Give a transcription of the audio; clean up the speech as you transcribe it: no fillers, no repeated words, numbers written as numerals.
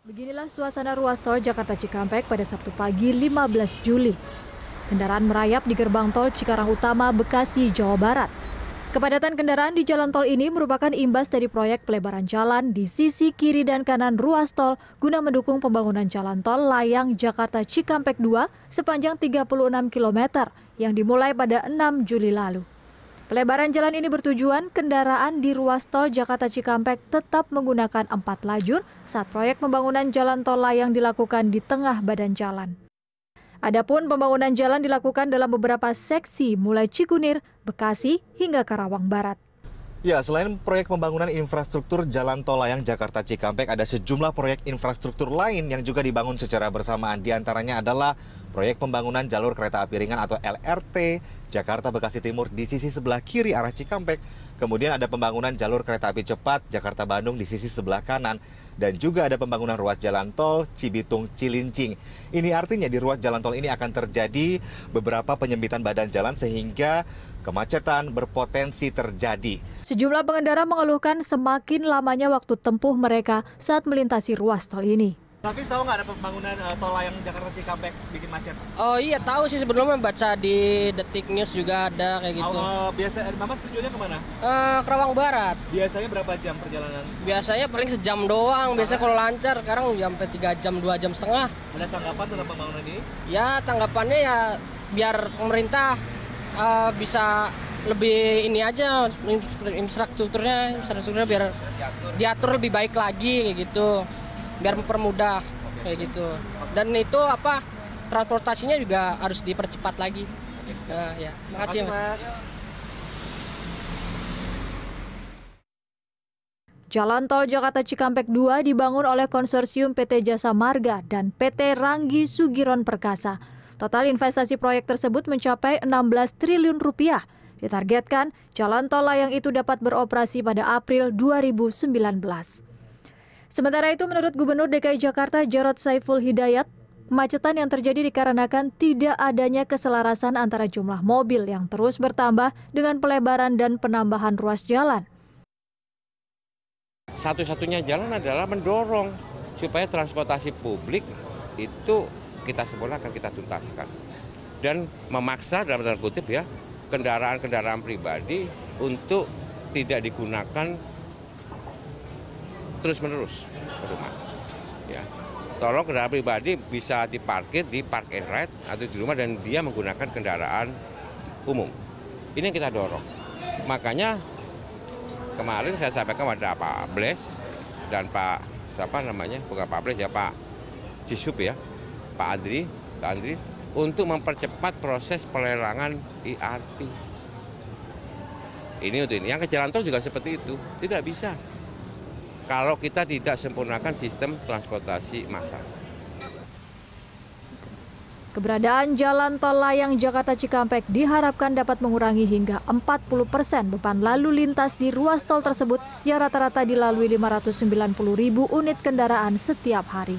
Beginilah suasana ruas tol Jakarta Cikampek pada Sabtu pagi 15 Juli. Kendaraan merayap di gerbang tol Cikarang Utama, Bekasi, Jawa Barat. Kepadatan kendaraan di jalan tol ini merupakan imbas dari proyek pelebaran jalan di sisi kiri dan kanan ruas tol guna mendukung pembangunan jalan tol layang Jakarta Cikampek 2 sepanjang 36 km yang dimulai pada 6 Juli lalu. Pelebaran jalan ini bertujuan kendaraan di ruas tol Jakarta Cikampek tetap menggunakan 4 lajur saat proyek pembangunan jalan tol layang dilakukan di tengah badan jalan. Adapun pembangunan jalan dilakukan dalam beberapa seksi mulai Cikunir, Bekasi hingga Karawang Barat. Ya, selain proyek pembangunan infrastruktur jalan tol layang Jakarta Cikampek, ada sejumlah proyek infrastruktur lain yang juga dibangun secara bersamaan. Di antaranya adalah proyek pembangunan jalur kereta api ringan atau LRT Jakarta Bekasi Timur di sisi sebelah kiri arah Cikampek. Kemudian ada pembangunan jalur kereta api cepat Jakarta Bandung di sisi sebelah kanan. Dan juga ada pembangunan ruas jalan tol Cibitung Cilincing. Ini artinya di ruas jalan tol ini akan terjadi beberapa penyempitan badan jalan sehingga kemacetan berpotensi terjadi. Sejumlah pengendara mengeluhkan semakin lamanya waktu tempuh mereka saat melintasi ruas tol ini. Tapi tahu nggak ada pembangunan tol layang Jakarta Cikampek bikin macet? Oh iya tahu sih, sebelumnya baca di Detik News juga ada kayak gitu. Biasa Mama tujuannya kemana? Kerawang Barat. Biasanya berapa jam perjalanan? Biasanya paling sejam doang, biasanya kalau lancar. Sekarang sampai 3 jam, 2 jam setengah. Ada tanggapan tentang pembangunan ini? Ya tanggapannya ya biar pemerintah bisa lebih ini aja infrastrukturnya biar diatur lebih baik lagi kayak gitu. Biar mempermudah kayak gitu. Dan itu transportasinya juga harus dipercepat lagi. Nah, ya, makasih Mas. Jalan tol Jakarta Cikampek 2 dibangun oleh konsorsium PT Jasa Marga dan PT Ranggi Sugiron Perkasa. Total investasi proyek tersebut mencapai 16 triliun rupiah. Ditargetkan jalan tol layang itu dapat beroperasi pada April 2019. Sementara itu, menurut Gubernur DKI Jakarta Jarod Saiful Hidayat, kemacetan yang terjadi dikarenakan tidak adanya keselarasan antara jumlah mobil yang terus bertambah dengan pelebaran dan penambahan ruas jalan. Satu-satunya jalan adalah mendorong supaya transportasi publik itu kita sempurnakan, kita tuntaskan. Dan memaksa dalam tanda kutip ya, kendaraan-kendaraan pribadi untuk tidak digunakan terus-menerus ke rumah. Ya. Tolong kendaraan pribadi bisa diparkir di park and ride atau di rumah dan dia menggunakan kendaraan umum. Ini yang kita dorong. Makanya kemarin saya sampaikan pada Pak Bles dan Pak bukan Pak Bles ya, Pak Cisub ya, Pak Andri untuk mempercepat proses pelelangan IRT. Ini untuk ini. Yang ke jalan tol juga seperti itu. Tidak bisa kalau kita tidak sempurnakan sistem transportasi massal. Keberadaan jalan tol layang Jakarta Cikampek diharapkan dapat mengurangi hingga 40% beban lalu lintas di ruas tol tersebut yang rata-rata dilalui 590.000 unit kendaraan setiap hari.